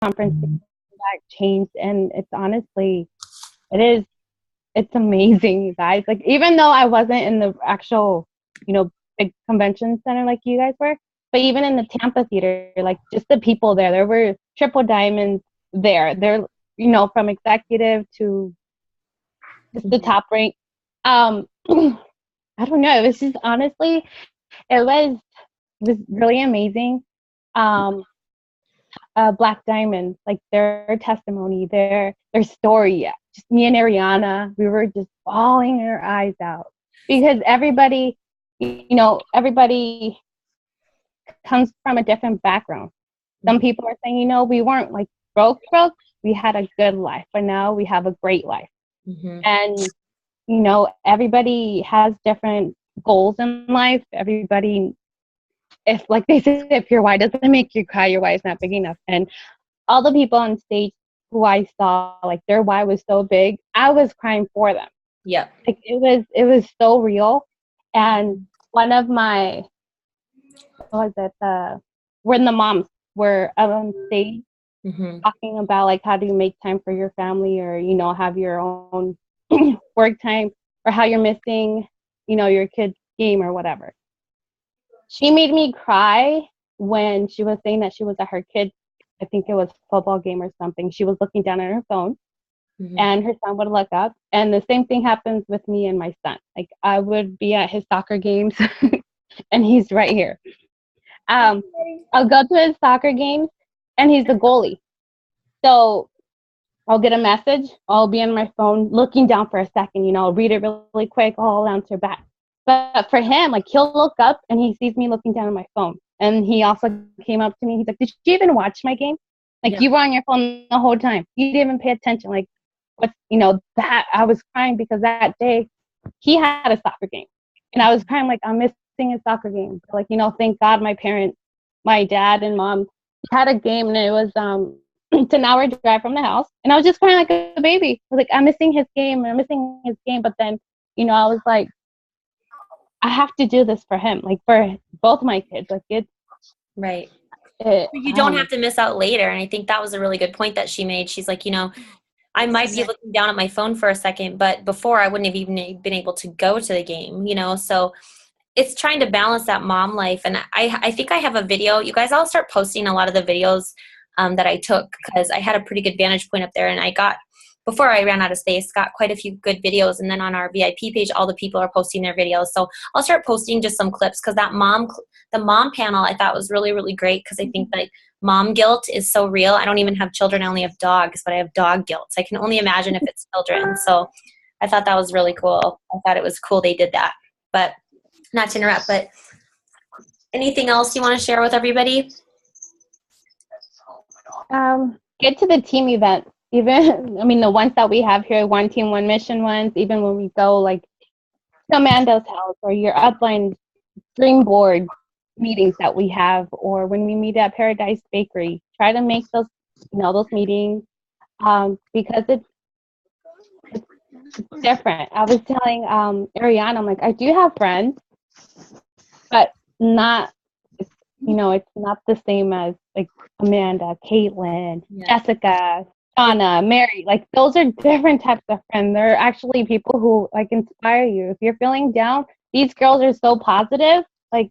conference that changed, and it's honestly, it is, it's amazing, you guys. Like, even though I wasn't in the actual, big convention center like you guys were, but even in the Tampa theater, like, just the people there were triple diamonds there. They're, from executive to just the top rank. I don't know. It was just, honestly, it was really amazing. Um, Black Diamond, like, their testimony, their story. Just me and Ariana, we were just bawling our eyes out because everybody comes from a different background. Some people are saying, we weren't like broke. We had a good life, but now we have a great life. And everybody has different goals in life. Everybody, if, like they say, if your why doesn't make you cry, your why is not big enough. And all the people on stage who I saw, like, their why was so big, I was crying for them. Yeah. Like, it was so real. And one of my, what was it, when the moms were on stage talking about, like, how do you make time for your family, or, have your own work time, or how you're missing, your kid's game or whatever. She made me cry when she was saying that she was at her kid's, I think it was football game or something. She was looking down at her phone, and her son would look up. And the same thing happens with me and my son. Like, I would be at his soccer games, and he's right here. I'll go to his soccer games, and he's the goalie. So I'll get a message. I'll be on my phone looking down for a second, I'll read it really quick. I'll answer back. But for him, like, he'll look up and he sees me looking down at my phone. And he also came up to me. He's like, "Did you even watch my game? Like, you were on your phone the whole time. You didn't even pay attention." Like, what's, that I was crying because that day he had a soccer game. And I was crying, like, I'm missing his soccer game. Like, thank God my parents, my dad and mom had a game, and it was it's an hour drive from the house. And I was just crying like a baby. I was like, I'm missing his game. But then, I was like, I have to do this for him, like, for both my kids. Like, it's right. You don't have to miss out later. And I think that was a really good point that she made. She's like, I might be looking down at my phone for a second, but before I wouldn't have even been able to go to the game, so it's trying to balance that mom life. And I think I have a video. You guys, I'll start posting a lot of the videos that I took, because I had a pretty good vantage point up there, and I got, before I ran out of space, got quite a few good videos. And then on our VIP page, all the people are posting their videos. So I'll start posting just some clips, because the mom panel I thought was really, really great, because I think that mom guilt is so real. I don't even have children. I only have dogs, but I have dog guilt. So I can only imagine if it's children. So I thought that was really cool. I thought it was cool they did that. But not to interrupt, but anything else you want to share with everybody? Get to the team event. Even, the ones that we have here, one team, one mission ones, even when we go, like, to Amanda's house, or your upline dream board meetings that we have, or when we meet at Paradise Bakery, try to make those, those meetings, because it's different. I was telling Ariana, I'm like, I do have friends, but not, it's not the same as, like, Amanda, Caitlin, Jessica, Shauna, Mary. Like, those are different types of friends. They're actually people who, like, inspire you. If you're feeling down, these girls are so positive. Like,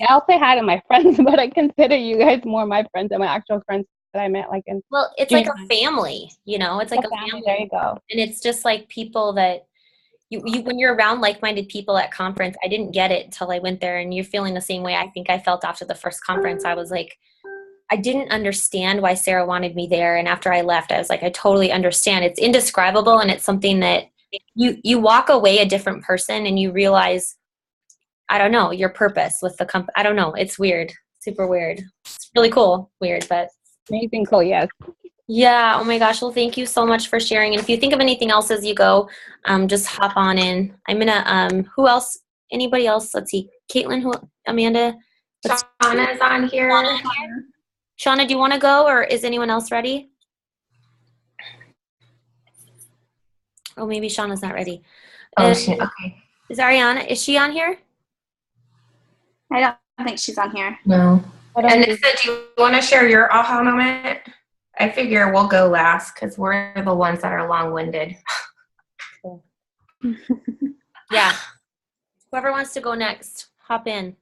I'll say hi to my friends, but I consider you guys more my friends than my actual friends that I met. Like, it's like a family. It's like a family. There you go. And it's just like people that you when you're around like-minded people at conference. I didn't get it until I went there, and you're feeling the same way I think I felt after the first conference. I was like, I didn't understand why Sarah wanted me there. And after I left, I was like, I totally understand. It's indescribable. And it's something that you walk away a different person, and you realize, I don't know, your purpose with the company. I don't know. It's weird. Super weird. It's really cool. Weird, but amazing. Cool. Yes. Yeah. Oh my gosh. Well, thank you so much for sharing. And if you think of anything else as you go, just hop on in. I'm going to, who else? Anybody else? Let's see. Caitlin, Amanda? Shauna's on here. Shauna, do you want to go, or is anyone else ready? Oh, maybe Shauna's not ready. Okay. Is Ariana, is she on here? I don't think she's on here. No. Anissa, do you want to share your aha moment? I figure we'll go last because we're the ones that are long-winded. Yeah. Whoever wants to go next, hop in.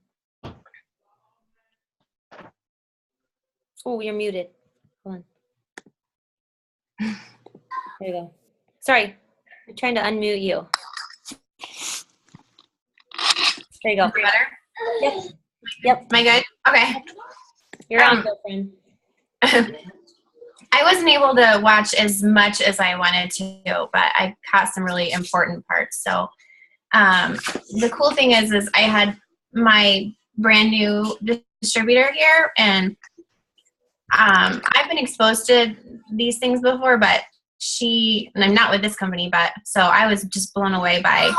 Oh, you're muted. Hold on. There you go. Sorry, I'm trying to unmute you. There you go. Better? Yep. Yep. Am I good? Okay. You're on, girlfriend. I wasn't able to watch as much as I wanted to, but I caught some really important parts. So the cool thing is I had my brand new distributor here, and I've been exposed to these things before, but and I'm not with this company, but so I was just blown away by,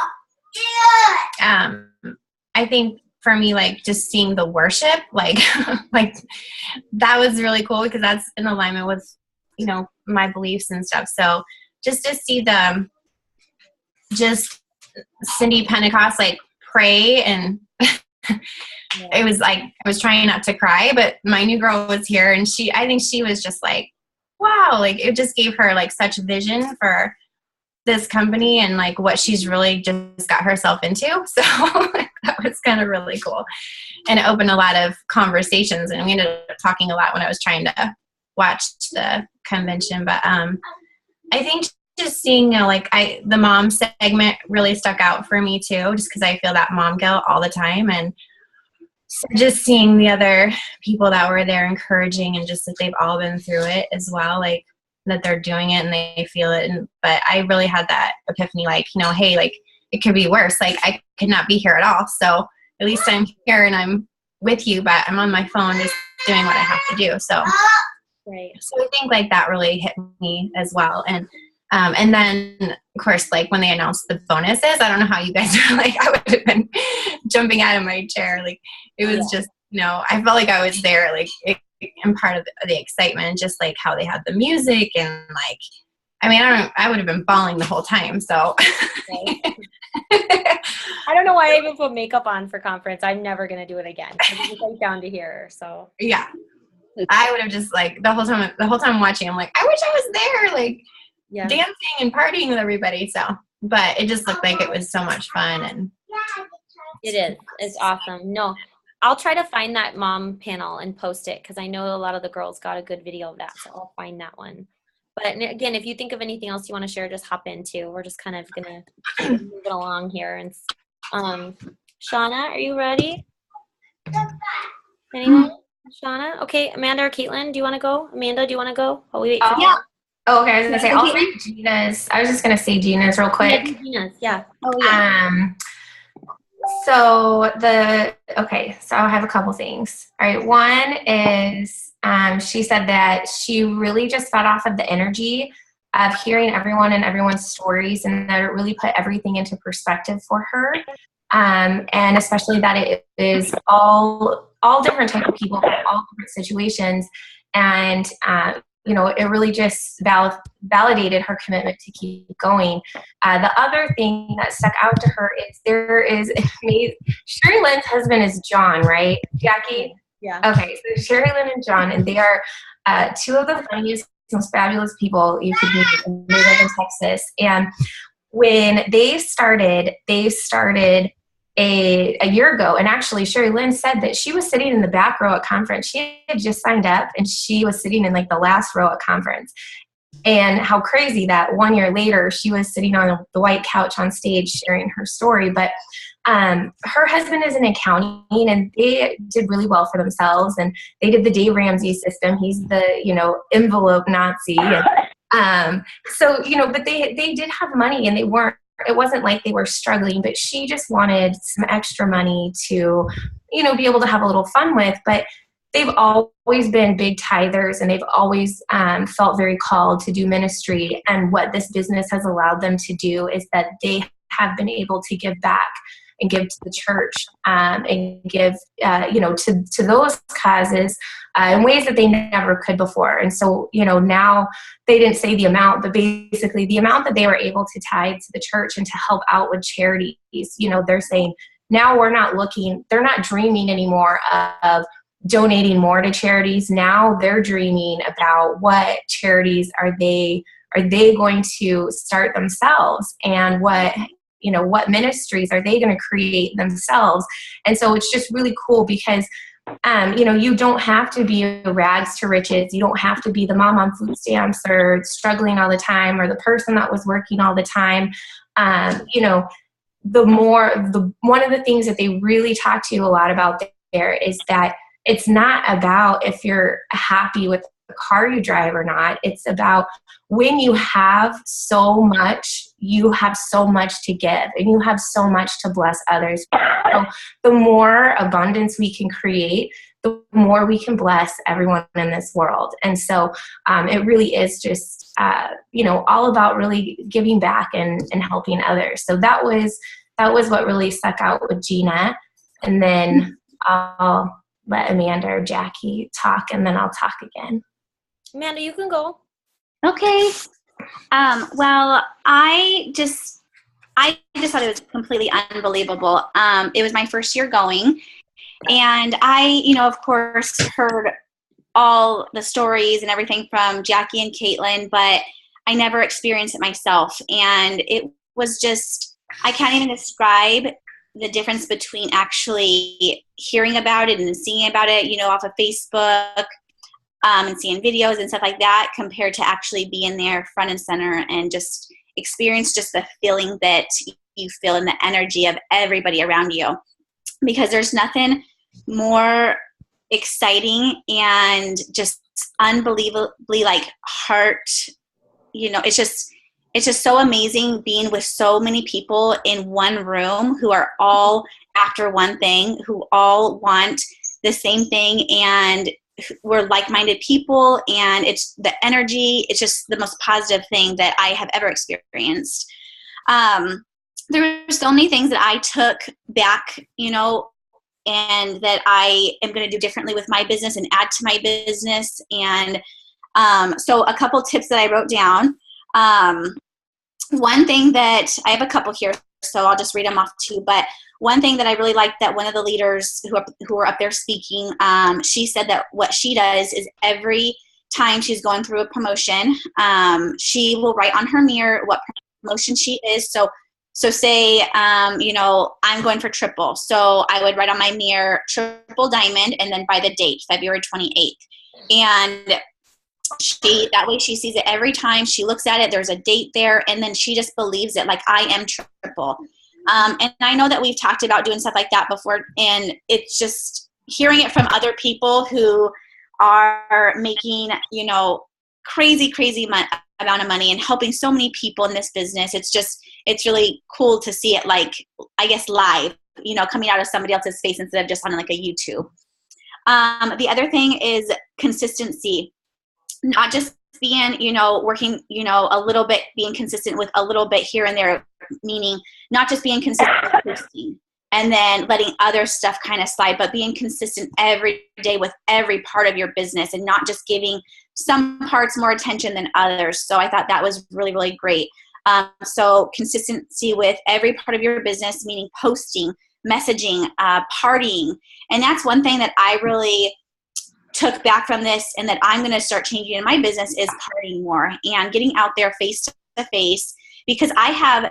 I think for me, like just seeing the worship, like, like that was really cool because that's in alignment with, you know, my beliefs and stuff. So just to see just Cindy Pentecost, like pray and it was like, I was trying not to cry, but my new girl was here and I think she was just like, wow, like it just gave her like such vision for this company and like what she's really just got herself into. So that was kind of really cool. And it opened a lot of conversations, and we ended up talking a lot when I was trying to watch the convention. But I think just seeing, you know, like the mom segment really stuck out for me too, just because I feel that mom guilt all the time. And so just seeing the other people that were there encouraging, and just that they've all been through it as well, like that they're doing it and they feel it. But I really had that epiphany, like, you know, hey, like it could be worse. Like I could not be here at all. So at least I'm here and I'm with you, but I'm on my phone just doing what I have to do. So, right. So I think like that really hit me as well. And then of course, like when they announced the bonuses, I don't know how you guys are, like, I would have been jumping out of my chair. Like it was just, you know, I felt like I was there, like and part of the excitement, just like how they had the music and like, I mean, I would have been bawling the whole time. So I don't know why I even put makeup on for conference. I'm never going to do it again. It's like down to here. So yeah, I would have just like the whole time watching, I'm like, I wish I was there, like dancing and partying with everybody. So, but it just looked like it was so much fun. And it is. It's awesome. No, I'll try to find that mom panel and post it, because I know a lot of the girls got a good video of that. So I'll find that one. But again, if you think of anything else you want to share, just hop in too. We're just kind of going to move it along here. And Shauna, are you ready? Anyone? Shauna? Okay, Amanda or Caitlin, do you want to go? Amanda, do you want to go? Oh, we wait for yeah. Oh, okay, I was going to say, I'll say Gina's. I was just going to say Gina's real quick. Gina's, yeah. Oh, yeah. So I have a couple things. All right. One is she said that she really just fed off of the energy of hearing everyone and everyone's stories, and that it really put everything into perspective for her. And especially that it is all different type of people, all different situations. And, you know, it really just validated her commitment to keep going. The other thing that stuck out to her is Sherry Lynn's husband is John, right, Jackie? Yeah. Okay, so Sherry Lynn and John, and they are two of the funniest, most fabulous people you could meet, and they live in Texas. And when they started a year ago, and actually Sherry Lynn said that she was sitting in the back row at conference. She had just signed up and she was sitting in like the last row at conference. And how crazy that 1 year later she was sitting on the white couch on stage sharing her story. But her husband is in accounting, and they did really well for themselves, and they did the Dave Ramsey system. He's the, you know, envelope Nazi. And, so, you know, but they did have money, and it wasn't like they were struggling, but she just wanted some extra money to, you know, be able to have a little fun with. But they've always been big tithers, and they've always felt very called to do ministry. And what this business has allowed them to do is that they have been able to give back and give to the church, and give, you know, to those causes in ways that they never could before. And so, you know, now they didn't say the amount, but basically the amount that they were able to tithe to the church and to help out with charities, you know, they're saying now they're not dreaming anymore of donating more to charities. Now they're dreaming about what charities are they going to start themselves, and what ministries are they going to create themselves. And so it's just really cool because you don't have to be rags to riches. You don't have to be the mom on food stamps or struggling all the time, or the person that was working all the time. One of the things that they really talk to you a lot about there is that it's not about if you're happy with the car you drive or not. It's about when you have so much, you have so much to give, and you have so much to bless others. So the more abundance we can create, the more we can bless everyone in this world. And so it really is just, all about really giving back and helping others. So that was what really stuck out with Gina. And then I'll let Amanda or Jackie talk, and then I'll talk again. Amanda, you can go. Okay. Well, I just thought it was completely unbelievable. It was my first year going, and I, of course, heard all the stories and everything from Jackie and Caitlin, but I never experienced it myself. And it was just, I can't even describe the difference between actually hearing about it and seeing about it, off of Facebook, and seeing videos and stuff like that, compared to actually being there front and center and just experience just the feeling that you feel in the energy of everybody around you. Because there's nothing more exciting and just unbelievably heart, it's just so amazing being with so many people in one room who are all after one thing, who all want the same thing, and we're like-minded people, and it's the energy. It's just the most positive thing that I have ever experienced. There were so many things that I took back, and that I am going to do differently with my business and add to my business. And so a couple tips that I wrote down. One thing that I have a couple here, so I'll just read them off too. But one thing that I really liked, that one of the leaders who were up there speaking, she said that what she does is every time she's going through a promotion, she will write on her mirror what promotion she is. So say, I'm going for triple. So I would write on my mirror triple diamond, and then by the date, February 28th. And that way she sees it every time she looks at it. There's a date there, and then she just believes it, like, I am triple. And I know that we've talked about doing stuff like that before, and it's just hearing it from other people who are making, crazy amount of money and helping so many people in this business. It's really cool to see it, live, coming out of somebody else's face instead of just on a YouTube. The other thing is consistency. Not just being, working, a little bit, being consistent with a little bit here and there, meaning not just being consistent with posting and then letting other stuff kind of slide, but being consistent every day with every part of your business and not just giving some parts more attention than others. So I thought that was really, really great. So consistency with every part of your business, meaning posting, messaging, partying. And that's one thing that I really took back from this, and that I'm going to start changing in my business, is partying more and getting out there face to face. Because I have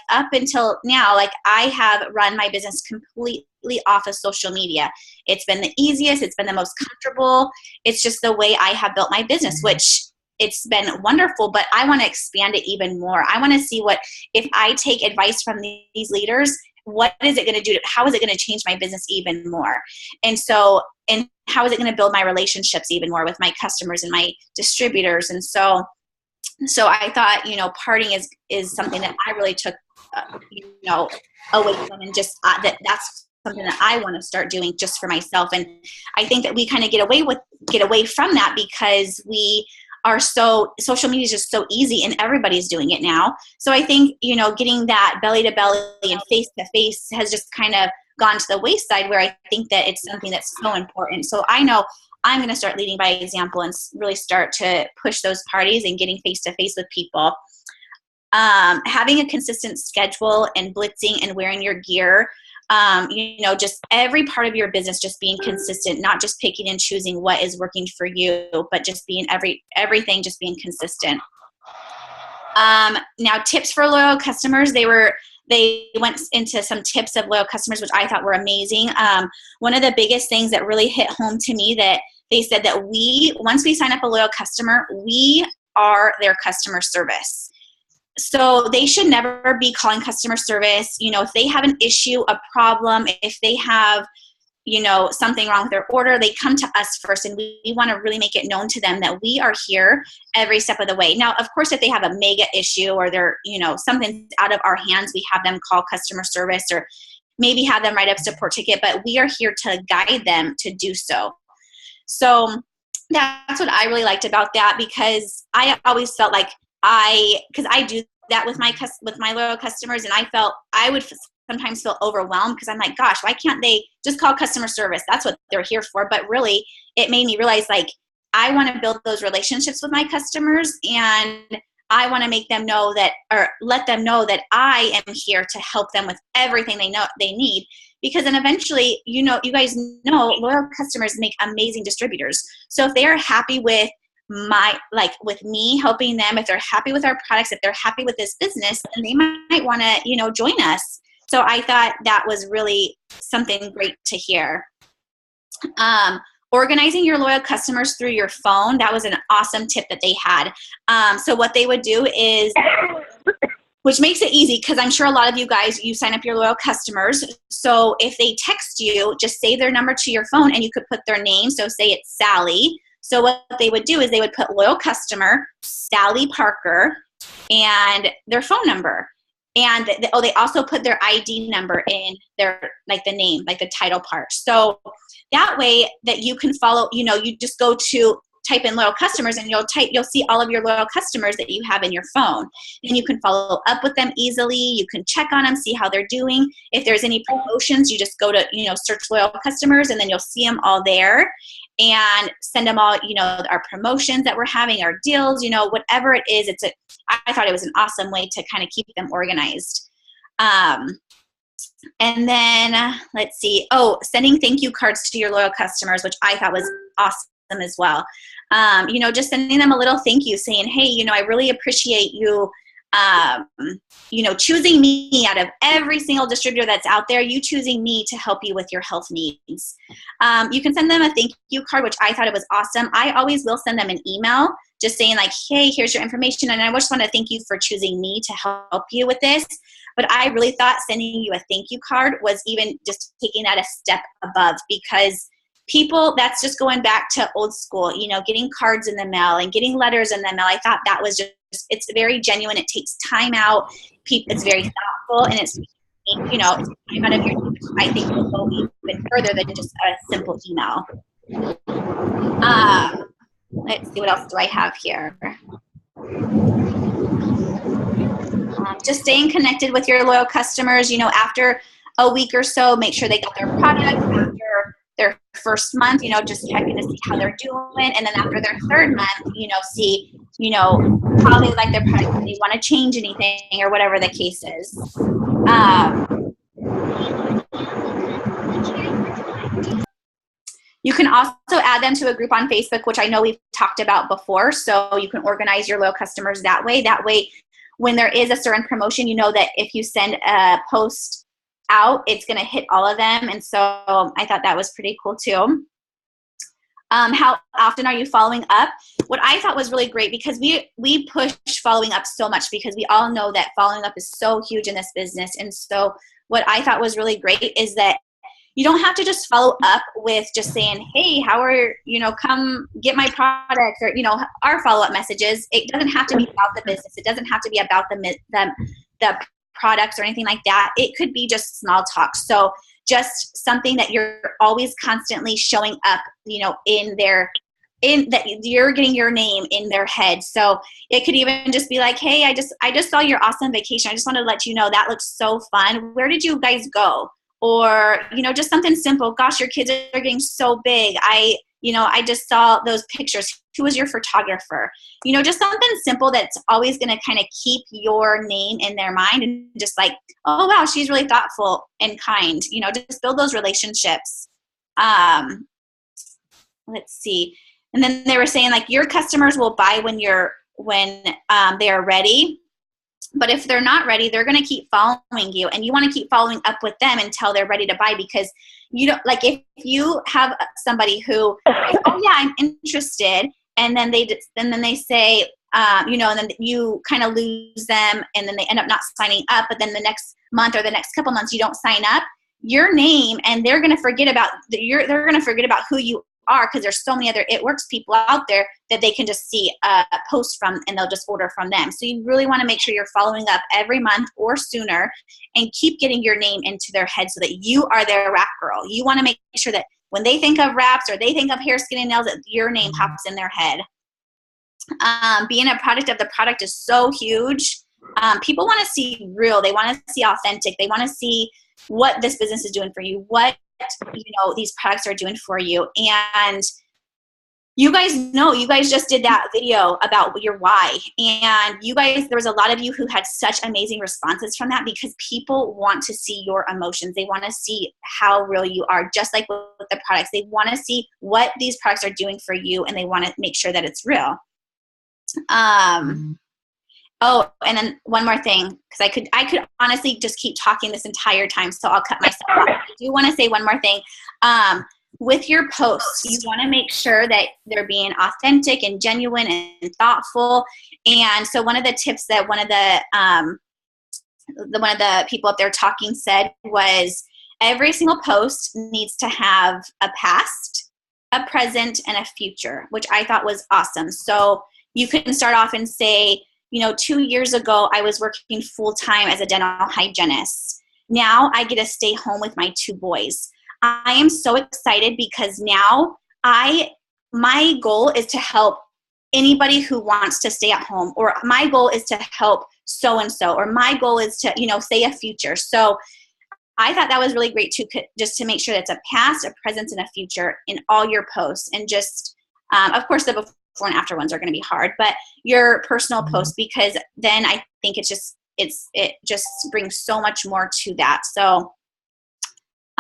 up until now, I have run my business completely off of social media. It's been the easiest. It's been the most comfortable. It's just the way I have built my business, which it's been wonderful, but I want to expand it even more. I want to see if I take advice from these leaders, what is it going to do? How is it going to change my business even more? And how is it going to build my relationships even more with my customers and my distributors? And so I thought, partying is something that I really took, away from, and just that's something that I want to start doing just for myself. And I think that we kind of get away from that because we are social media is just so easy and everybody's doing it now. So I think, getting that belly to belly and face to face has just kind of gone to the wayside, where I think that it's something that's so important. So I know I'm going to start leading by example and really start to push those parties and getting face to face with people. Having a consistent schedule and blitzing and wearing your gear. just every part of your business, just being consistent, not just picking and choosing what is working for you, but just being everything, just being consistent. Now, tips for loyal customers, they went into some tips of loyal customers, which I thought were amazing. One of the biggest things that really hit home to me, that they said that once we sign up a loyal customer, we are their customer service. So they should never be calling customer service. If they have an issue, a problem, if they have, something wrong with their order, they come to us first, and we want to really make it known to them that we are here every step of the way. Now, of course, if they have a mega issue or they're, something's out of our hands, we have them call customer service or maybe have them write up a support ticket, but we are here to guide them to do so. So that's what I really liked about that, because I always felt like because I do that with my loyal customers, and I would sometimes feel overwhelmed, because I'm like, gosh, why can't they just call customer service? That's what they're here for. But really, it made me realize, like, I want to build those relationships with my customers, and I want to make them know that, or let them know that I am here to help them with everything they know they need. Because then eventually, you guys know, loyal customers make amazing distributors. So if they are happy with with me helping them, if they're happy with our products, if they're happy with this business, then they might want to, join us. So I thought that was really something great to hear. Organizing your loyal customers through your phone, that was an awesome tip that they had. So what they would do is, which makes it easy, because I'm sure a lot of you guys, you sign up your loyal customers. So if they text you, just save their number to your phone, and you could put their name. So say it's Sally. So what they would do is they would put loyal customer, Sally Parker, and their phone number. And they also put their ID number in their, the name, the title part. So that way that you can follow, you just go to type in loyal customers, and you'll see all of your loyal customers that you have in your phone. And you can follow up with them easily. You can check on them, see how they're doing. If there's any promotions, you just go to, search loyal customers, and then you'll see them all there, and send them all, our promotions that we're having, our deals, whatever it is. I thought it was an awesome way to kind of keep them organized. And then let's see. Sending thank you cards to your loyal customers, which I thought was awesome as well. Just sending them a little thank you, saying, hey, I really appreciate you, choosing me out of every single distributor that's out there, you choosing me to help you with your health needs. You can send them a thank you card, which I thought it was awesome. I always will send them an email just saying, like, hey, here's your information, and I just want to thank you for choosing me to help you with this. But I really thought sending you a thank you card was even just taking that a step above, because people, that's just going back to old school, getting cards in the mail and getting letters in the mail. I thought that was it's very genuine. It takes time out. It's very thoughtful, and it's, time out of your, I think will go even further than just a simple email. Let's see, what else do I have here? Just staying connected with your loyal customers, after a week or so, make sure they got their product. After their first month, just checking to see how they're doing. And then after their third month, see, how they like their product, if they want to change anything or whatever the case is. You can also add them to a group on Facebook, which I know we've talked about before. So you can organize your loyal customers that way. That way, when there is a certain promotion, that if you send a post out, it's going to hit all of them. And so I thought that was pretty cool too. How often are you following up? What I thought was really great, because we push following up so much, because we all know that following up is so huge in this business. And so what I thought was really great is that you don't have to just follow up with just saying, hey, how are, come get my product, or, our follow-up messages. It doesn't have to be about the business. It doesn't have to be about the products or anything like that. It could be just small talk. So just something that you're always constantly showing up, in that you're getting your name in their head. So it could even just be like, hey, I just saw your awesome vacation. I just wanted to let you know that looks so fun. Where did you guys go? Or, just something simple. Gosh, your kids are getting so big. I I just saw those pictures. Who was your photographer? Just something simple that's always going to kind of keep your name in their mind, and just like, oh, wow, she's really thoughtful and kind. Just build those relationships. Let's see. And then they were saying, like, your customers will buy when they are ready. But if they're not ready, they're going to keep following you, and you want to keep following up with them until they're ready to buy, because like, if you have somebody who, oh yeah, I'm interested, and then they say, and then you kind of lose them, and then they end up not signing up, but then the next month or the next couple months you don't sign up, your name, and they're going to forget about who you are, because there's so many other It Works people out there that they can just see a post from, and they'll just order from them. So you really want to make sure you're following up every month or sooner, and keep getting your name into their head so that you are their wrap girl. You want to make sure that when they think of wraps or they think of hair, skin, and nails, that your name pops in their head. Being a product of the product is so huge. People want to see real. They want to see authentic. They want to see what this business is doing for you, what these products are doing for you. And you guys just did that video about your why, and there was a lot of you who had such amazing responses from that, because people want to see your emotions. They want to see how real you are, just like with the products. They want to see what these products are doing for you, and they want to make sure that it's real. Oh, and then one more thing, because I could honestly just keep talking this entire time, so I'll cut myself off. I do want to say one more thing. With your posts, you want to make sure that they're being authentic and genuine and thoughtful. And so one of the tips that one of the people up there talking said was, every single post needs to have a past, a present, and a future, which I thought was awesome. So you can start off and say, 2 years ago, I was working full-time as a dental hygienist. Now I get to stay home with my 2 boys. I am so excited because now my goal is to help anybody who wants to stay at home, or my goal is to help so-and-so, or my goal is to, say a future. So I thought that was really great too, just to make sure that's a past, a present, and a future in all your posts. And just, of course, the before and after ones are going to be hard, but your personal posts, because then I think it just brings so much more to that. So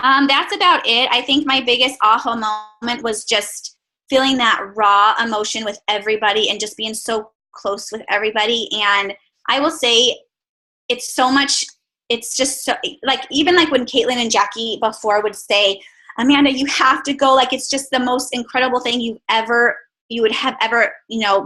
that's about it. I think my biggest aha moment was just feeling that raw emotion with everybody and just being so close with everybody. And I will say it's so much, it's just so, like, even like when Caitlin and Jackie before would say, Amanda, you have to go. Like, it's just the most incredible thing you would have ever,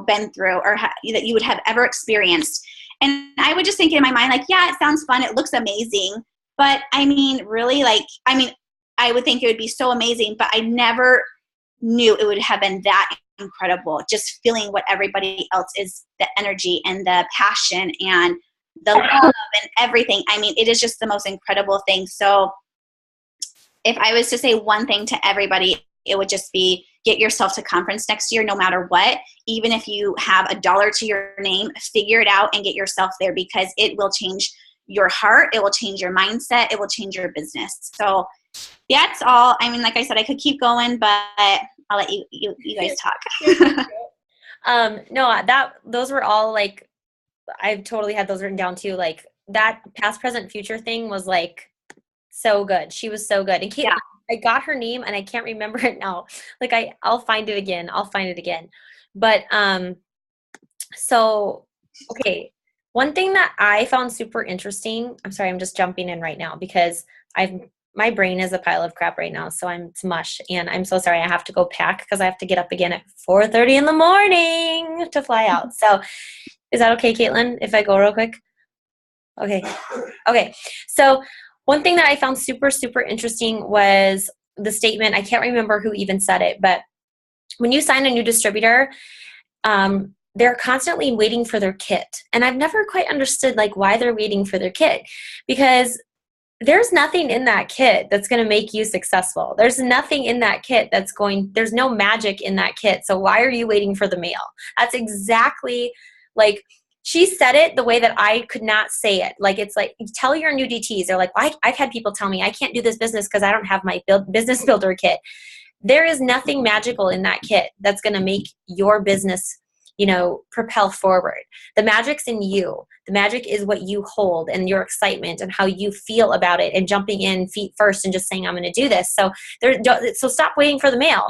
been through, or that you would have ever experienced. And I would just think in my mind, like, yeah, it sounds fun. It looks amazing. But I mean, really, I would think it would be so amazing, but I never knew it would have been that incredible. Just feeling what everybody else is, the energy and the passion and the love and everything. I mean, it is just the most incredible thing. So if I was to say one thing to everybody, it would just be, get yourself to conference next year, no matter what. Even if you have $1 to your name, figure it out and get yourself there, because it will change your heart. It will change your mindset. It will change your business. So that's all. I mean, like I said, I could keep going, but I'll let you guys talk. No, those were all like, I've totally had those written down too. Like, that past, present, future thing was like so good. She was so good. And Caitlin, yeah. I got her name and I can't remember it now. Like, I'll find it again. But, so, okay. One thing that I found super interesting, I'm sorry, I'm just jumping in right now because my brain is a pile of crap right now. So it's mush, and I'm so sorry. I have to go pack because I have to get up again at 4:30 in the morning to fly out. So is that okay, Caitlin, if I go real quick? Okay. So one thing that I found super, super interesting was the statement. I can't remember who even said it, but when you sign a new distributor, they're constantly waiting for their kit. And I've never quite understood like why they're waiting for their kit, because there's nothing in that kit that's going to make you successful. There's nothing in that kit there's no magic in that kit. So why are you waiting for the mail? That's exactly like, she said it the way that I could not say it. Like, it's like, tell your new DTs. They're like, I've had people tell me I can't do this business because I don't have my business builder kit. there is nothing magical in that kit that's going to make your business, propel forward. The magic's in you. The magic is what you hold and your excitement and how you feel about it, and jumping in feet first and just saying, I'm going to do this. So stop waiting for the mail.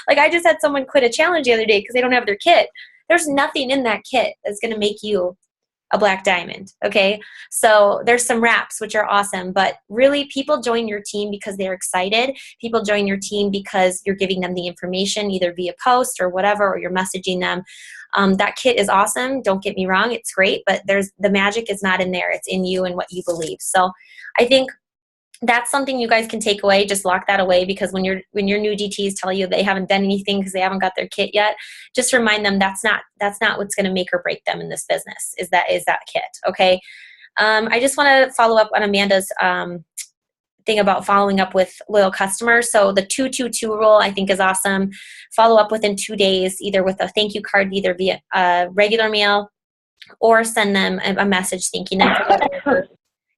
Like, I just had someone quit a challenge the other day because they don't have their kit. There's nothing in that kit that's going to make you a black diamond. Okay. So there's some wraps, which are awesome, but really people join your team because they're excited. People join your team because you're giving them the information either via post or whatever, or you're messaging them. That kit is awesome. Don't get me wrong. It's great, but the magic is not in there. It's in you and what you believe. So I think that's something you guys can take away. Just lock that away, because when your new DTs tell you they haven't done anything because they haven't got their kit yet, just remind them that's not what's going to make or break them in this business, is that kit. Okay. I just want to follow up on Amanda's thing about following up with loyal customers. So the 222 rule I think is awesome. Follow up within 2 days, either with a thank you card, either via regular mail, or send them a message thanking them for their order.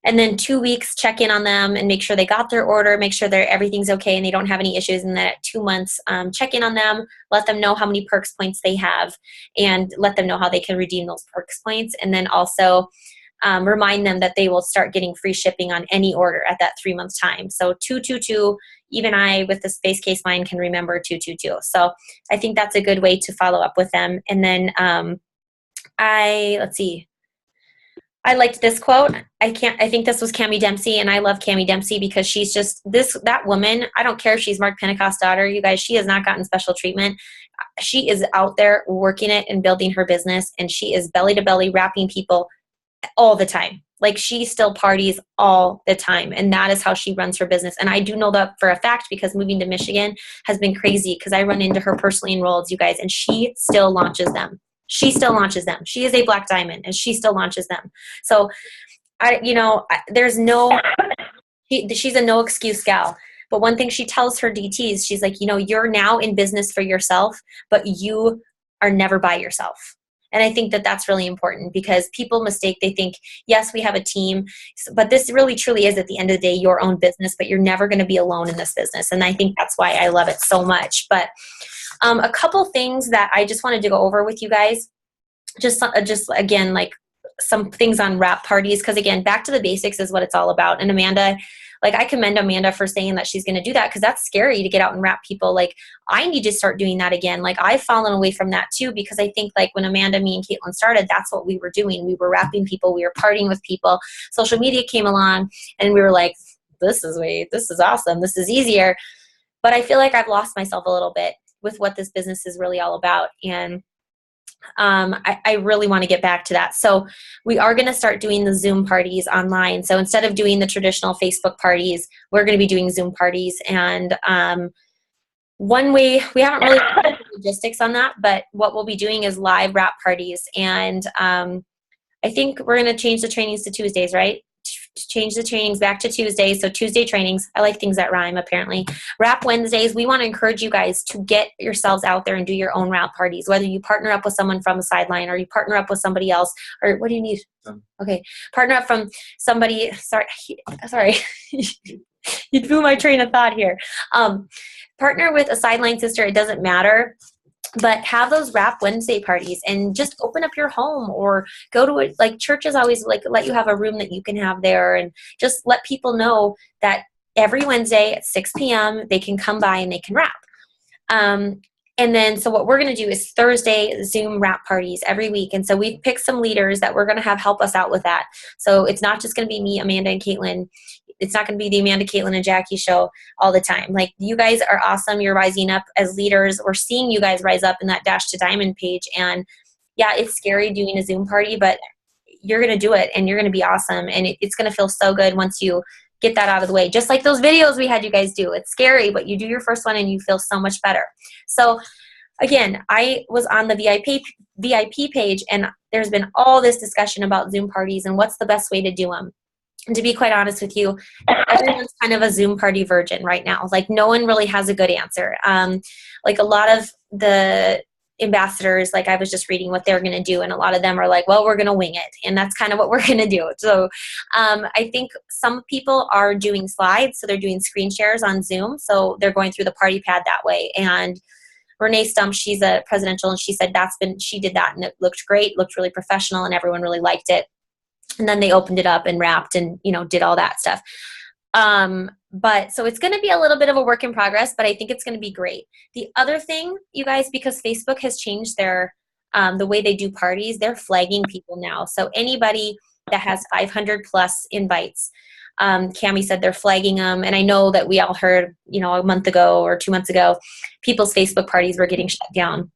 And then 2 weeks, check in on them and make sure they got their order, make sure everything's okay and they don't have any issues. And then at 2 months, check in on them, let them know how many perks points they have, and let them know how they can redeem those perks points. And then also remind them that they will start getting free shipping on any order at that 3 month time. So 222, even I with the Space Case Mind can remember 222. So I think that's a good way to follow up with them. And then let's see. I liked this quote. I think this was Cammie Dempsey, and I love Cammie Dempsey because she's just that woman. I don't care if she's Mark Pentecost's daughter, you guys, she has not gotten special treatment. She is out there working it and building her business, and she is belly to belly wrapping people all the time. Like, she still parties all the time, and that is how she runs her business. And I do know that for a fact because moving to Michigan has been crazy, because I run into her personally enrolled, you guys, and she still launches them. She still launches them. She is a black diamond and she still launches them. So she's a no excuse gal. But one thing she tells her DTs, she's like, you're now in business for yourself, but you are never by yourself. And I think that that's really important, because people mistake. They think, yes, we have a team, but this really truly is at the end of the day your own business, but you're never going to be alone in this business. And I think that's why I love it so much. But a couple things that I just wanted to go over with you guys, just again, like some things on wrap parties, because again, back to the basics is what it's all about. And Amanda, like, I commend Amanda for saying that she's going to do that, because that's scary to get out and wrap people. Like, I need to start doing that again. Like, I've fallen away from that too, because I think like when Amanda, me, and Caitlin started, that's what we were doing. We were wrapping people. We were partying with people. Social media came along and we were like, this is awesome. This is easier. But I feel like I've lost myself a little bit with what this business is really all about. And I really want to get back to that. So we are going to start doing the Zoom parties online. So instead of doing the traditional Facebook parties, we're going to be doing Zoom parties. And one way, we haven't really done the logistics on that, but what we'll be doing is live wrap parties. And I think we're going to change the trainings to Tuesdays, right? Change the trainings back to Tuesdays. So Tuesday trainings, I like things that rhyme apparently. Wrap Wednesdays, we want to encourage you guys to get yourselves out there and do your own wrap parties, whether you partner up with someone from the sideline or you partner up with somebody else, or what do you need? Okay. Partner up from somebody, sorry. You blew my train of thought here. Partner with a sideline sister, it doesn't matter. But have those Wrap Wednesday parties and just open up your home, or go to it. Like, churches always like let you have a room that you can have there, and just let people know that every Wednesday at 6 p.m. they can come by and they can wrap. And then, so what we're going to do is Thursday Zoom wrap parties every week. And so we've picked some leaders that we're going to have help us out with that. So it's not just going to be me, Amanda, and Caitlin. It's not going to be the Amanda, Caitlin, and Jackie show all the time. Like, you guys are awesome. You're rising up as leaders. We're seeing you guys rise up in that Dash to Diamond page. And yeah, it's scary doing a Zoom party, but you're going to do it and you're going to be awesome. And it's going to feel so good once you get that out of the way. Just like those videos we had you guys do. It's scary, but you do your first one and you feel so much better. So again, I was on the VIP page, and there's been all this discussion about Zoom parties and what's the best way to do them. And to be quite honest with you, everyone's kind of a Zoom party virgin right now. Like, no one really has a good answer. Like, a lot of the ambassadors, like I was just reading what they're going to do, and a lot of them are like, well, we're going to wing it, and that's kind of what we're going to do. So I think some people are doing slides, so they're doing screen shares on Zoom, so they're going through the party pad that way. And Renee Stump, she's a presidential, and she said she did that, and it looked great, looked really professional, and everyone really liked it. And then they opened it up and wrapped and, did all that stuff. But so it's going to be a little bit of a work in progress, but I think it's going to be great. The other thing, you guys, because Facebook has changed their, the way they do parties, they're flagging people now. So anybody that has 500 plus invites, Cami said they're flagging them. And I know that we all heard, a month ago or 2 months ago, people's Facebook parties were getting shut down.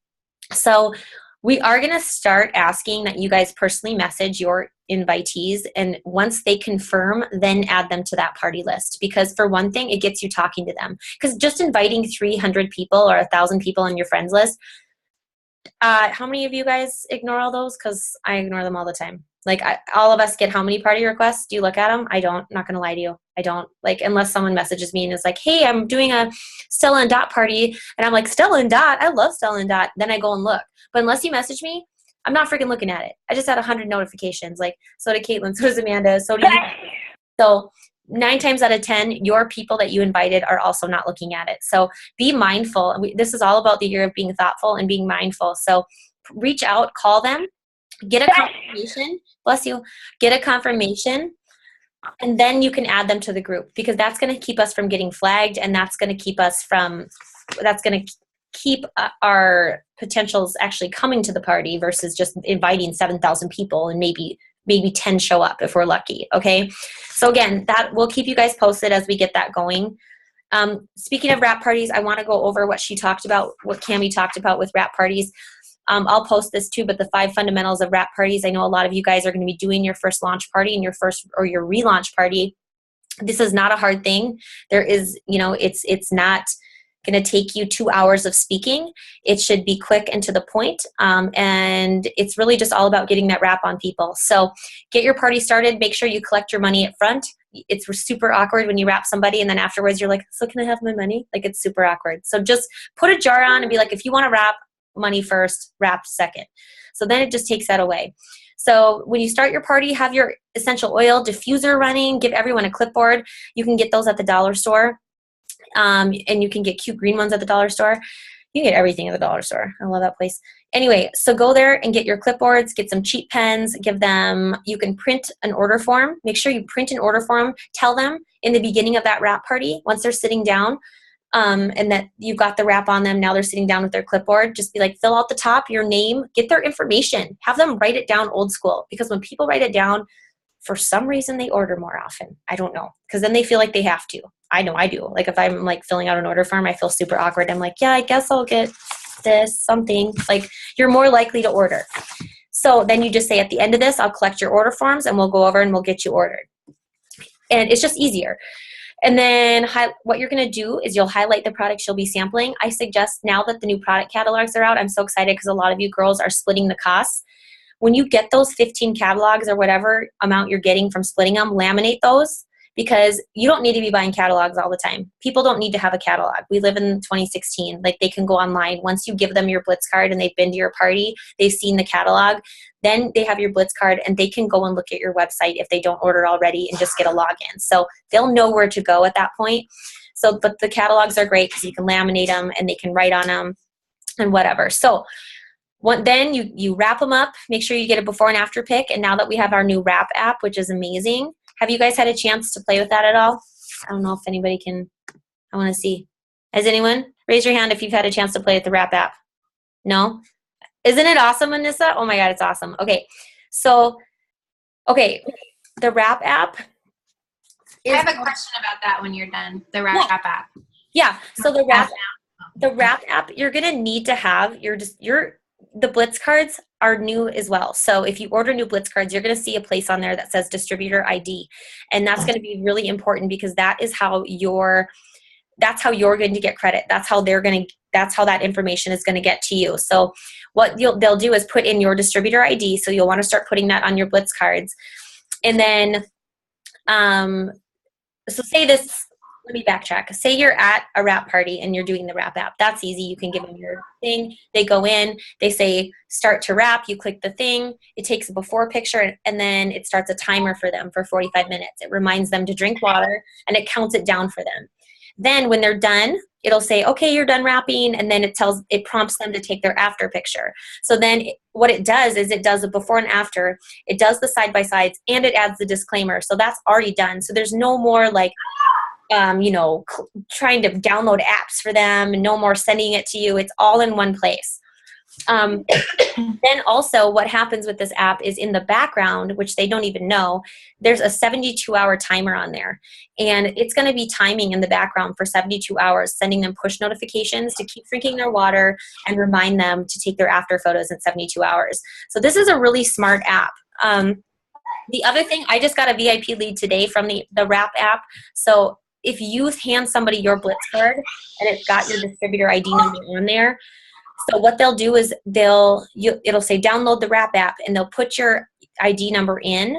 So we are going to start asking that you guys personally message your invitees, and once they confirm, then add them to that party list. Because for one thing, it gets you talking to them. Because just inviting 300 people or 1,000 people on your friends list, how many of you guys ignore all those? Because I ignore them all the time. Like all of us get how many party requests? Do you look at them? I don't. I'm not going to lie to you. I don't. Like, unless someone messages me and is like, hey, I'm doing a Stella and Dot party. And I'm like, Stella and Dot? I love Stella and Dot. Then I go and look. But unless you message me, I'm not freaking looking at it. I just had 100 notifications. Like, so did Caitlin, so does Amanda, so do you. So 9 times out of 10, your people that you invited are also not looking at it. So be mindful. This is all about the year of being thoughtful and being mindful. So reach out, call them, get a confirmation. Bless you. Get a confirmation, and then you can add them to the group, because that's going to keep us from getting flagged, and that's going to keep our potentials actually coming to the party versus just inviting 7,000 people and maybe 10 show up if we're lucky. Okay. So again, that will keep you guys posted as we get that going. Speaking of wrap parties, I want to go over what she talked about, what Cami talked about with wrap parties. I'll post this too, but the 5 fundamentals of wrap parties. I know a lot of you guys are going to be doing your first launch party and your first or your relaunch party. This is not a hard thing. There is, it's not going to take you 2 hours of speaking. It should be quick and to the point. And it's really just all about getting that wrap on people. So get your party started. Make sure you collect your money up front. It's super awkward when you wrap somebody and then afterwards you're like, so can I have my money? Like, it's super awkward. So just put a jar on and be like, if you want to wrap, money first, wrap second. So then it just takes that away. So when you start your party, have your essential oil diffuser running, give everyone a clipboard. You can get those at the dollar store. And you can get cute green ones at the dollar store. You can get everything at the dollar store. I love that place. Anyway, so go there and get your clipboards, get some cheap pens, you can print an order form. Make sure you print an order form. Tell them in the beginning of that wrap party, once they're sitting down, and that you've got the wrap on them, now they're sitting down with their clipboard, just be like, fill out the top, your name, get their information, have them write it down old school. Because when people write it down, for some reason they order more often. I don't know. Because then they feel like they have to. I know I do. Like if I'm like filling out an order form, I feel super awkward. I'm like, yeah, I guess I'll get this, something. Like, you're more likely to order. So then you just say, at the end of this, I'll collect your order forms and we'll go over and we'll get you ordered. And it's just easier. And then what you're going to do is you'll highlight the products you'll be sampling. I suggest, now that the new product catalogs are out, I'm so excited because a lot of you girls are splitting the costs. When you get those 15 catalogs or whatever amount you're getting from splitting them, laminate those, because you don't need to be buying catalogs all the time. People don't need to have a catalog. We live in 2016. Like, they can go online. Once you give them your Blitz card and they've been to your party, they've seen the catalog, then they have your Blitz card and they can go and look at your website if they don't order already and just get a login. So they'll know where to go at that point. So, but the catalogs are great because you can laminate them and they can write on them and whatever. So then you wrap them up. Make sure you get a before and after pic. And now that we have our new wrap app, which is amazing, have you guys had a chance to play with that at all? I don't know if anybody can. I want to see. Has anyone? Raise your hand if you've had a chance to play with the wrap app. No? Isn't it awesome, Anissa? Oh my God, it's awesome. Okay. So, the wrap app. I have a question about that when you're done. The wrap app. Yeah. So the wrap app, you're going to need to have the Blitz cards are new as well. So if you order new Blitz cards, you're going to see a place on there that says distributor ID. And that's going to be really important because that's how you're going to get credit. That's how that information is going to get to you. So what they'll do is put in your distributor ID. So you'll want to start putting that on your Blitz cards. And then, so say this let me backtrack. Say you're at a wrap party and you're doing the wrap app. That's easy. You can give them your thing. They go in, they say start to wrap. You click the thing. It takes a before picture, and then it starts a timer for them for 45 minutes. It reminds them to drink water, and it counts it down for them. Then when they're done, it'll say, okay, you're done wrapping, and then it prompts them to take their after picture. So then what it does is it does a before and after, it does the side-by-sides, and it adds the disclaimer. So that's already done. So there's no more like, trying to download apps for them, and no more sending it to you. It's all in one place. Then also what happens with this app is in the background, which they don't even know, there's a 72-hour timer on there. And it's going to be timing in the background for 72 hours, sending them push notifications to keep drinking their water and remind them to take their after photos in 72 hours. So this is a really smart app. The other thing, I just got a VIP lead today from the Wrap app. So if you hand somebody your Blitz card and it's got your distributor ID number on there, so what they'll do is it'll say download the Wrap app, and they'll put your ID number in,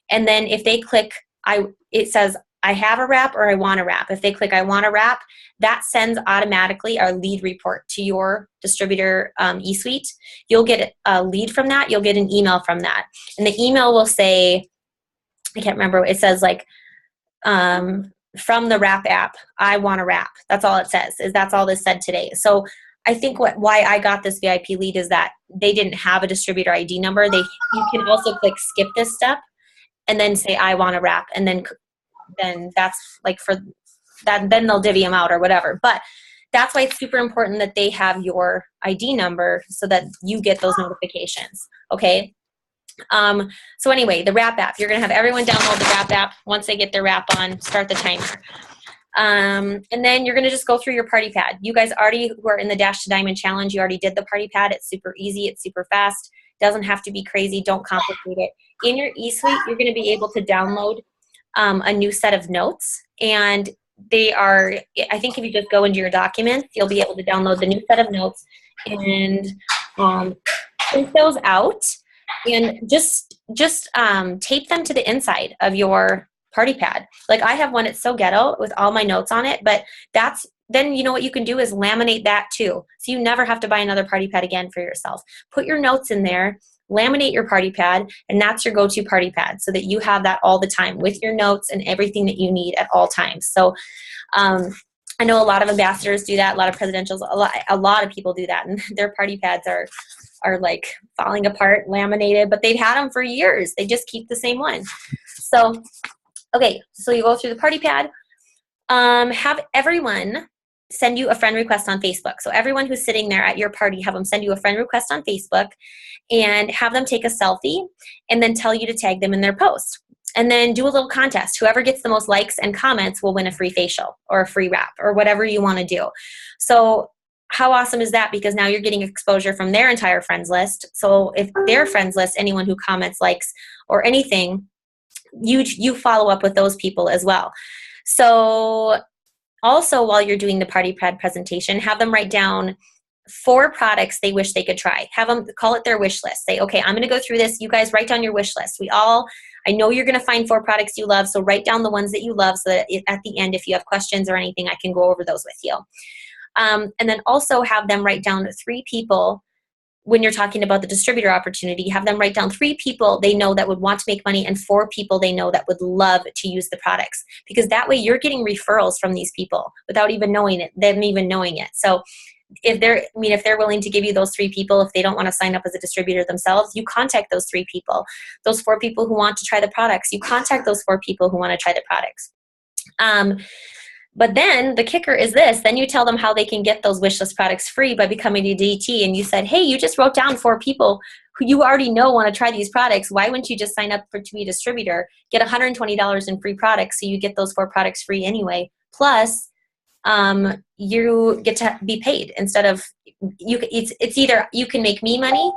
and then if they click, it says I have a wrap or I want a wrap. If they click I want a wrap, that sends automatically our lead report to your distributor eSuite. You'll get a lead from that. You'll get an email from that, and the email will say, I can't remember. It says like from the Wrap app, I want a wrap. That's all it says. That's all this said today. So I think why I got this VIP lead is that they didn't have a distributor ID number. You can also click skip this step and then say I want a wrap, and then that's like for that, then they'll divvy them out or whatever. But that's why it's super important that they have your ID number so that you get those notifications. Okay. So anyway, the Wrap app, you're going to have everyone download the Wrap app. Once they get their wrap on, start the timer. And then you're going to just go through your party pad. You guys already who are in the Dash to Diamond Challenge, you already did the party pad. It's super easy. It's super fast. Doesn't have to be crazy. Don't complicate it. In your eSuite, you're going to be able to download a new set of notes. And they are, I think if you just go into your documents, you'll be able to download the new set of notes and print those out. And just tape them to the inside of your party pad. Like I have one, it's so ghetto with all my notes on it, but then you know what you can do is laminate that too. So you never have to buy another party pad again for yourself. Put your notes in there, laminate your party pad, and that's your go-to party pad so that you have that all the time with your notes and everything that you need at all times. So I know a lot of ambassadors do that, a lot of presidentials, a lot of people do that, and their party pads are like falling apart, laminated, but they've had them for years. They just keep the same one. So, okay, so you go through the party pad. Have everyone send you a friend request on Facebook. So everyone who's sitting there at your party, have them send you a friend request on Facebook and have them take a selfie and then tell you to tag them in their post. And then do a little contest. Whoever gets the most likes and comments will win a free facial or a free wrap or whatever you want to do. So how awesome is that? Because now you're getting exposure from their entire friends list. So if their friends list, anyone who comments, likes, or anything, you follow up with those people as well. So also while you're doing the party pad presentation, have them write down 4 products they wish they could try. Have them call it their wish list. Say, okay, I'm going to go through this. You guys write down your wish list. I know you're going to find 4 products you love, so write down the ones that you love so that at the end, if you have questions or anything, I can go over those with you. And then also have them write down 3 people when you're talking about the distributor opportunity. Have them write down 3 people they know that would want to make money and 4 people they know that would love to use the products. Because that way you're getting referrals from these people without even knowing it, them even knowing it. So if they're willing to give you those 3 people, if they don't want to sign up as a distributor themselves, you contact those 3 people. Those 4 people who want to try the products, you contact those 4 people who want to try the products. But then the kicker is this, then you tell them how they can get those wish list products free by becoming a DT. And you said, hey, you just wrote down 4 people who you already know want to try these products. Why wouldn't you just sign up to be a distributor, get $120 in free products so you get those 4 products free anyway. Plus, you get to be paid instead of, it's either you can make me money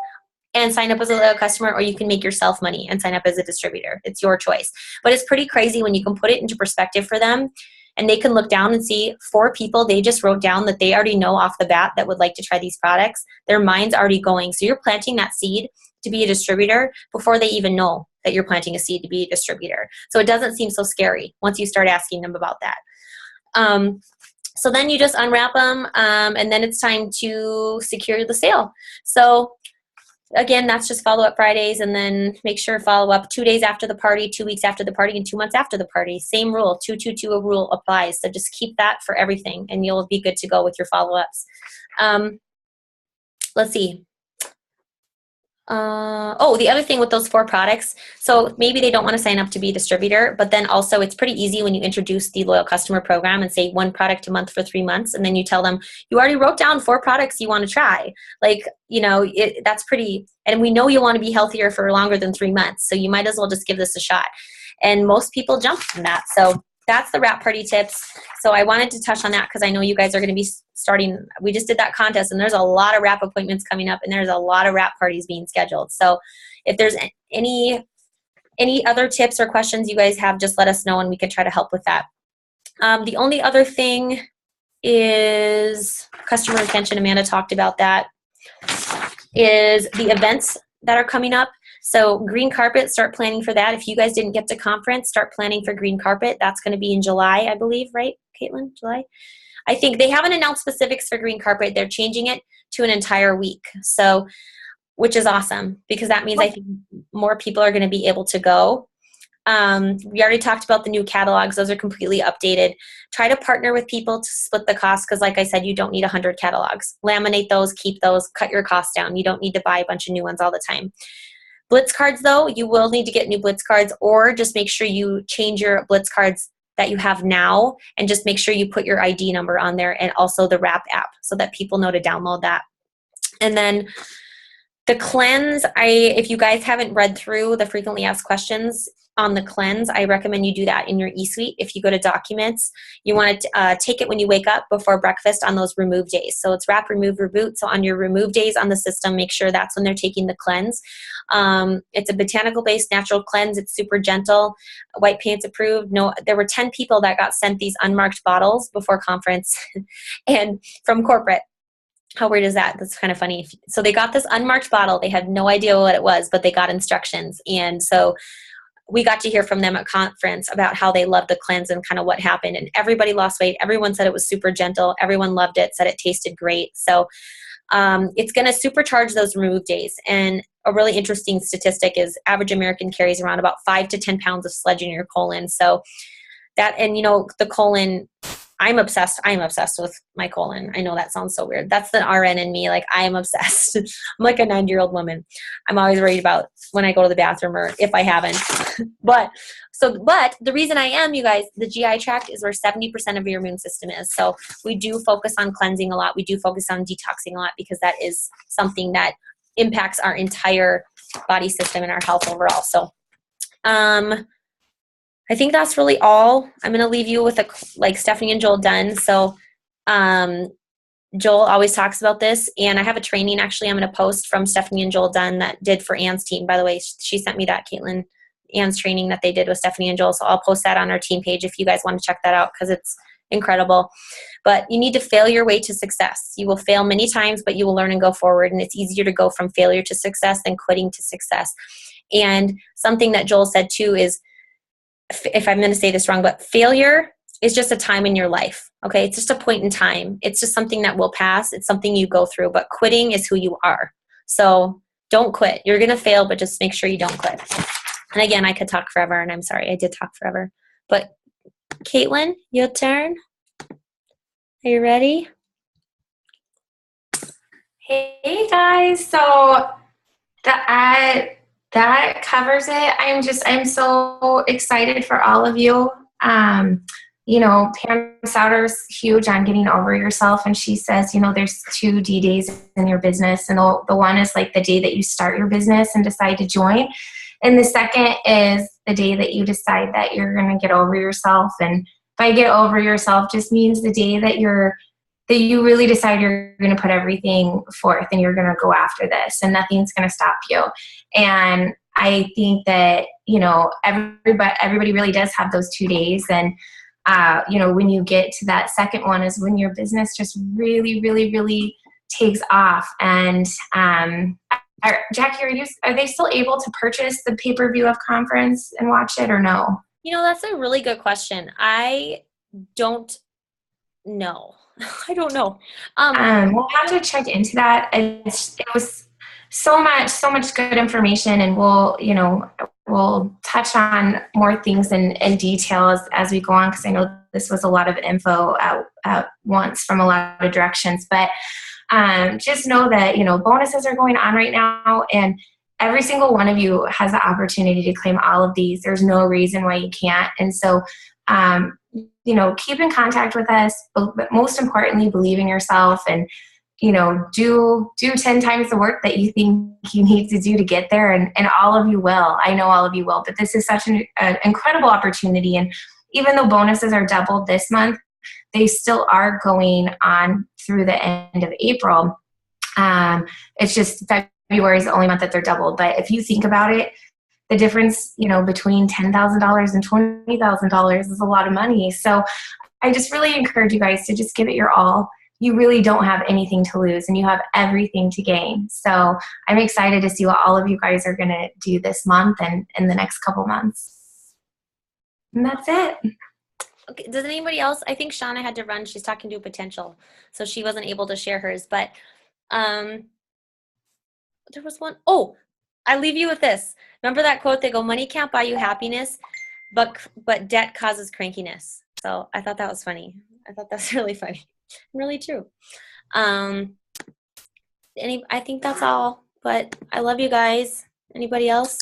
and sign up as a loyal customer, or you can make yourself money and sign up as a distributor. It's your choice. But it's pretty crazy when you can put it into perspective for them. And they can look down and see 4 people they just wrote down that they already know off the bat that would like to try these products. Their mind's already going. So you're planting that seed to be a distributor before they even know that you're planting a seed to be a distributor. So it doesn't seem so scary once you start asking them about that. So then you just unwrap them, and then it's time to secure the sale. So again, that's just follow-up Fridays, and then make sure follow-up 2 days after the party, 2 weeks after the party, and 2 months after the party. Same rule, 2-2-2 rule applies. So just keep that for everything, and you'll be good to go with your follow-ups. Let's see. The other thing with those 4 products, so maybe they don't want to sign up to be a distributor, but then also it's pretty easy when you introduce the loyal customer program and say 1 product a month for 3 months, and then you tell them you already wrote down 4 products you want to try. Like, that's pretty, and we know you want to be healthier for longer than 3 months, so you might as well just give this a shot. And most people jump from that. So that's the wrap party tips. So I wanted to touch on that because I know you guys are going to be starting. We just did that contest, and there's a lot of wrap appointments coming up, and there's a lot of wrap parties being scheduled. So if there's any other tips or questions you guys have, just let us know, and we can try to help with that. The only other thing is customer retention. Amanda talked about that. Is the events that are coming up. So green carpet, start planning for that. If you guys didn't get to conference, start planning for green carpet. That's going to be in July, I believe, right, Caitlin? July? I think they haven't announced specifics for green carpet. They're changing it to an entire week. So, which is awesome because that means I think more people are going to be able to go. We already talked about the new catalogs. Those are completely updated. Try to partner with people to split the cost because like I said, you don't need 100 catalogs. Laminate those, keep those, cut your costs down. You don't need to buy a bunch of new ones all the time. Blitz cards, though, you will need to get new Blitz cards, or just make sure you change your Blitz cards that you have now and just make sure you put your ID number on there and also the Wrap app so that people know to download that. And then the cleanse, if you guys haven't read through the frequently asked questions on the cleanse, I recommend you do that in your eSuite. If you go to documents, you want to take it when you wake up before breakfast on those remove days. So it's wrap, remove, reboot. So on your remove days on the system, make sure that's when they're taking the cleanse. It's a botanical-based natural cleanse. It's super gentle. White Pants approved. No, there were 10 people that got sent these unmarked bottles before conference and from corporate. How weird is that? That's kind of funny. So they got this unmarked bottle. They had no idea what it was, but they got instructions. And so we got to hear from them at conference about how they loved the cleanse and kind of what happened. And everybody lost weight. Everyone said it was super gentle. Everyone loved it, said it tasted great. So it's going to supercharge those remove days. And a really interesting statistic is average American carries around about 5 to 10 pounds of sludge in your colon. So that, and the colon, I'm obsessed with my colon. I know that sounds so weird. That's the RN in me. Like, I am obsessed. I'm like a 90-year-old woman. I'm always worried about when I go to the bathroom or if I haven't. But the reason I am, you guys, the GI tract is where 70% of your immune system is. So we do focus on cleansing a lot. We do focus on detoxing a lot because that is something that impacts our entire body system and our health overall. So, I think that's really all. I'm going to leave you with Stephanie and Joel done. So Joel always talks about this, and I have a training actually I'm going to post from Stephanie and Joel Dunn that did for Ann's team. By the way, she sent me that, Caitlin, Ann's training that they did with Stephanie and Joel. So I'll post that on our team page if you guys want to check that out because it's incredible. But you need to fail your way to success. You will fail many times, but you will learn and go forward. And it's easier to go from failure to success than quitting to success. And something that Joel said too is, if I'm going to say this wrong, but failure is just a time in your life. Okay. It's just a point in time. It's just something that will pass. It's something you go through, but quitting is who you are. So don't quit. You're going to fail, but just make sure you don't quit. And again, I could talk forever, and I'm sorry, I did talk forever, but Caitlin, your turn. Are you ready? Hey guys. So that covers it. I'm so excited for all of you. Pam Souter's huge on getting over yourself. And she says, there's 2 D-days in your business. And the one is like the day that you start your business and decide to join. And the second is the day that you decide that you're going to get over yourself. And by get over yourself just means the day that you really decide you're going to put everything forth and you're going to go after this and nothing's going to stop you. And I think that, everybody really does have those 2 days. And, when you get to that second one is when your business just really, really, really takes off. And Jackie, are they still able to purchase the pay-per-view of conference and watch it or no? That's a really good question. I don't No, I don't know. We'll have to check into that. It was so much good information, and we'll touch on more things in detail as we go on, because I know this was a lot of info at once from a lot of directions. But just know that, bonuses are going on right now, and every single one of you has the opportunity to claim all of these. There's no reason why you can't. And so, keep in contact with us, but most importantly, believe in yourself, and, do 10 times the work that you think you need to do to get there. And all of you will. I know all of you will, but this is such an incredible opportunity. And even though bonuses are doubled this month, they still are going on through the end of April. It's just February is the only month that they're doubled. But if you think about it, the difference, between $10,000 and $20,000 is a lot of money. So I just really encourage you guys to just give it your all. You really don't have anything to lose, and you have everything to gain. So I'm excited to see what all of you guys are going to do this month and in the next couple months. And that's it. Okay. Does anybody else? I think Shauna had to run. She's talking to a potential, so she wasn't able to share hers. But there was one. Oh, I leave you with this. Remember that quote? They go, "Money can't buy you happiness, but debt causes crankiness." So I thought that was funny. I thought that's really funny. Really true. I think that's all. But I love you guys. Anybody else?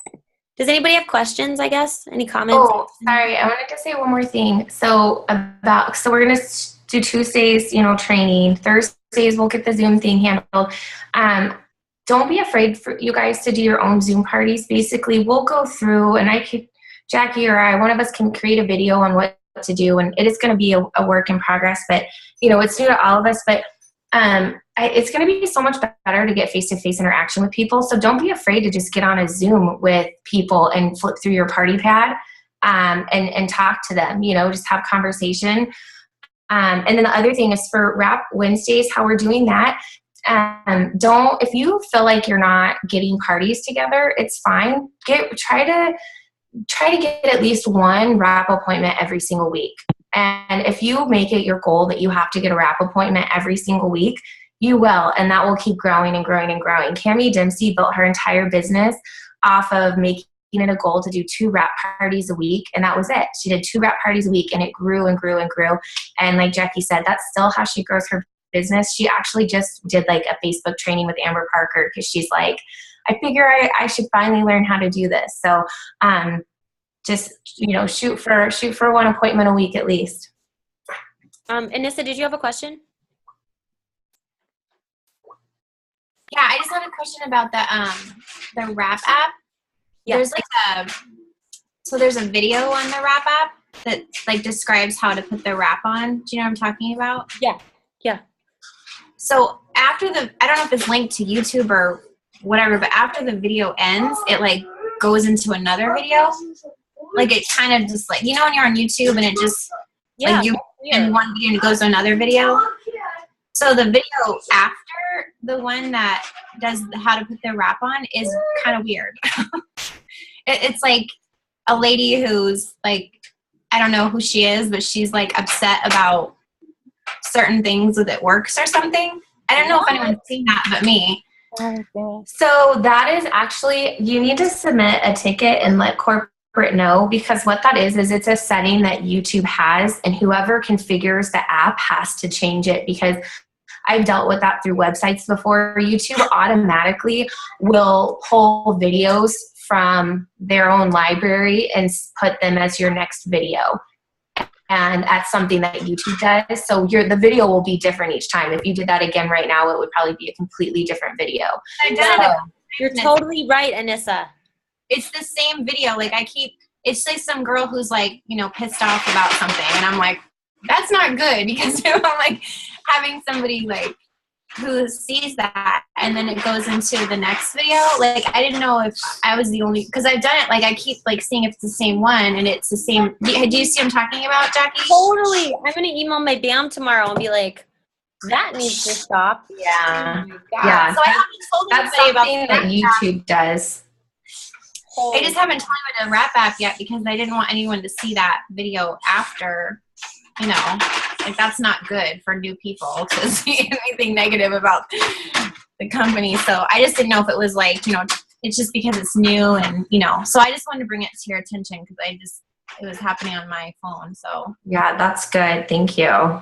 Does anybody have questions, I guess? Any comments? Oh, sorry. I wanted to say one more thing. So we're going to do Tuesdays, training. Thursdays, we'll get the Zoom thing handled. Don't be afraid for you guys to do your own Zoom parties. Basically, we'll go through, and Jackie or I, one of us can create a video on what to do, and it is going to be a work in progress, but it's new to all of us. But it's going to be so much better to get face-to-face interaction with people. So don't be afraid to just get on a Zoom with people and flip through your party pad and talk to them, just have conversation. And then the other thing is for Wrap Wednesdays, how we're doing that. If you feel like you're not getting parties together, it's fine. Try to get at least one wrap appointment every single week. And if you make it your goal that you have to get a wrap appointment every single week, you will, and that will keep growing and growing and growing. Cami Dempsey built her entire business off of making it a goal to do 2 wrap parties a week, and that was it. She did 2 wrap parties a week, and it grew and grew and grew. And like Jackie said, that's still how she grows her business. She actually just did like a Facebook training with Amber Parker, because she's like, I figure I should finally learn how to do this. So just shoot for 1 appointment a week at least. Anissa, did you have a question? Yeah, I just had a question about the Wrap app. Yeah. There's there's a video on the Wrap app that like describes how to put the wrap on. Do you know what I'm talking about? Yeah. So after I don't know if it's linked to YouTube or whatever, but after the video ends, it like goes into another video. Like it kind of just like, when you're on YouTube and it just you in one video and it goes to another video. So the video after the one that does how to put the wrap on is kind of weird. It's like a lady who's like, I don't know who she is, but she's like upset about certain things with it works or something. I don't know if anyone's seen that but me. So that is actually, you need to submit a ticket and let corporate know, because what that is it's a setting that YouTube has, and whoever configures the app has to change it, because I've dealt with that through websites before. YouTube automatically will pull videos from their own library and put them as your next video. And that's something that YouTube does. So the video will be different each time. If you did that again right now, it would probably be a completely different video. You're totally right, Anissa. It's the same video. Like it's like some girl who's like, pissed off about something. And I'm like, that's not good, because I'm like having somebody like who sees that and then it goes into the next video. Like I didn't know if I was the only, because I've done it. Like I keep like seeing if it's the same one and it's the same. Do you see what I'm talking about, Jackie? Totally. I'm going to email my BAM tomorrow and be like, that needs to stop. Yeah. Yeah. So I haven't told that's something that YouTube does. I just haven't told you the Wrap app yet because I didn't want anyone to see that video after, Like, that's not good for new people to see anything negative about the company. So I just didn't know if it was like, you know, it's just because it's new and, you know, so I just wanted to bring it to your attention because it was happening on my phone. So Yeah, that's good. Thank you.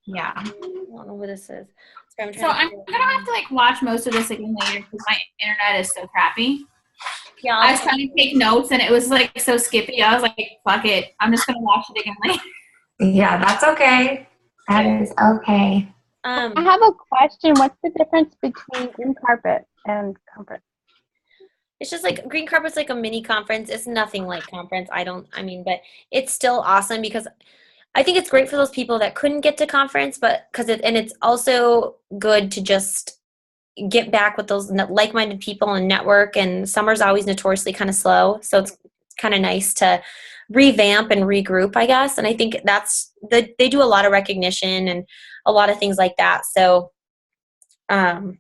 yeah. I don't know who this is. So I'm gonna have to like watch most of this again later because my internet is so crappy. Yeah, I was trying to take notes and it was like so skippy. I was like, fuck it. I'm just gonna watch it again later. Yeah, that's okay. That is okay. I have a question. What's the difference between green carpet and conference? it's just like green carpet's like a mini conference. It's nothing like conference. But it's still awesome because I think it's great for those people that couldn't get to conference, but it's also good to just get back with those like-minded people and network. And summer's always notoriously kind of slow, so it's kind of nice to revamp and regroup, I guess. And I think they do a lot of recognition and a lot of things like that. So, And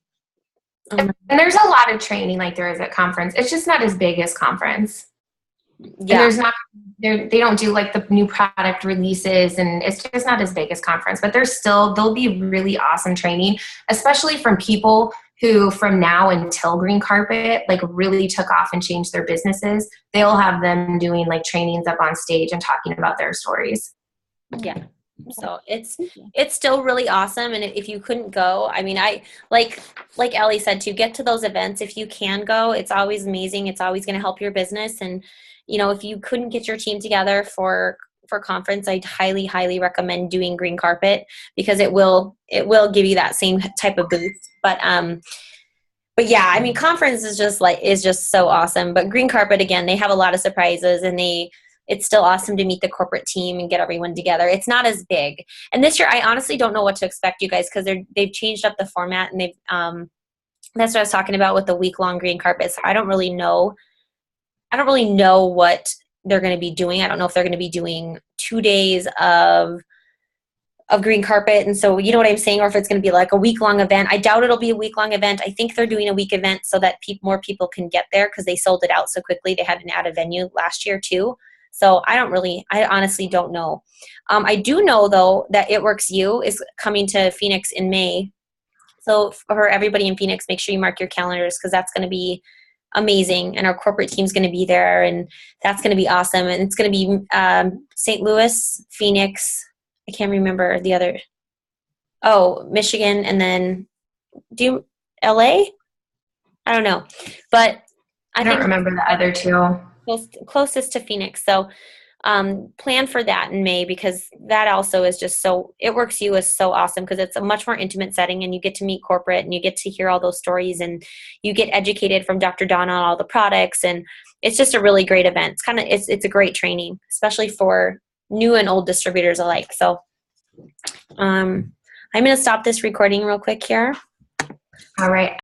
there's a lot of training like there is at conference. It's just not as big as conference. yeah. And they don't do like the new product releases, and it's just not as big as conference, but there'll be really awesome training, especially from people who from now until green carpet, like really took off and changed their businesses. They'll have them doing like trainings up on stage and talking about their stories. Yeah. So it's still really awesome. And if you couldn't go, I mean, I like Ellie said, to get to those events, if you can go, it's always amazing. It's always going to help your business. And, you know, if you couldn't get your team together for conference, I'd highly, highly recommend doing green carpet because it will give you that same type of boost. But yeah, I mean, conference is just so awesome. But green carpet, again, they have a lot of surprises, and it's still awesome to meet the corporate team and get everyone together. It's not as big. And this year, I honestly don't know what to expect, you guys, because they've changed up the format, and that's what I was talking about with the week-long green carpet. So I don't really know what they're going to be doing. I don't know if they're going to be doing 2 days of green carpet. And so, you know what I'm saying? Or if it's going to be like a week-long event. I doubt it'll be a week-long event. I think they're doing a week event so that more people can get there because they sold it out so quickly. They had to add a venue last year too. So I honestly don't know. I do know though that It Works You is coming to Phoenix in May. So for everybody in Phoenix, make sure you mark your calendars because that's going to be amazing. And our corporate team's going to be there, and that's going to be awesome. And it's going to be St. Louis, Phoenix. I can't remember the other. Oh, Michigan, and then LA? I don't know. But I don't remember the other two. Closest to Phoenix. So plan for that in May because that also is just It Works You is so awesome because it's a much more intimate setting and you get to meet corporate and you get to hear all those stories and you get educated from Dr. Donna on all the products, and it's just a really great event. It's a great training, especially for new and old distributors alike. So I'm going to stop this recording real quick here. All right.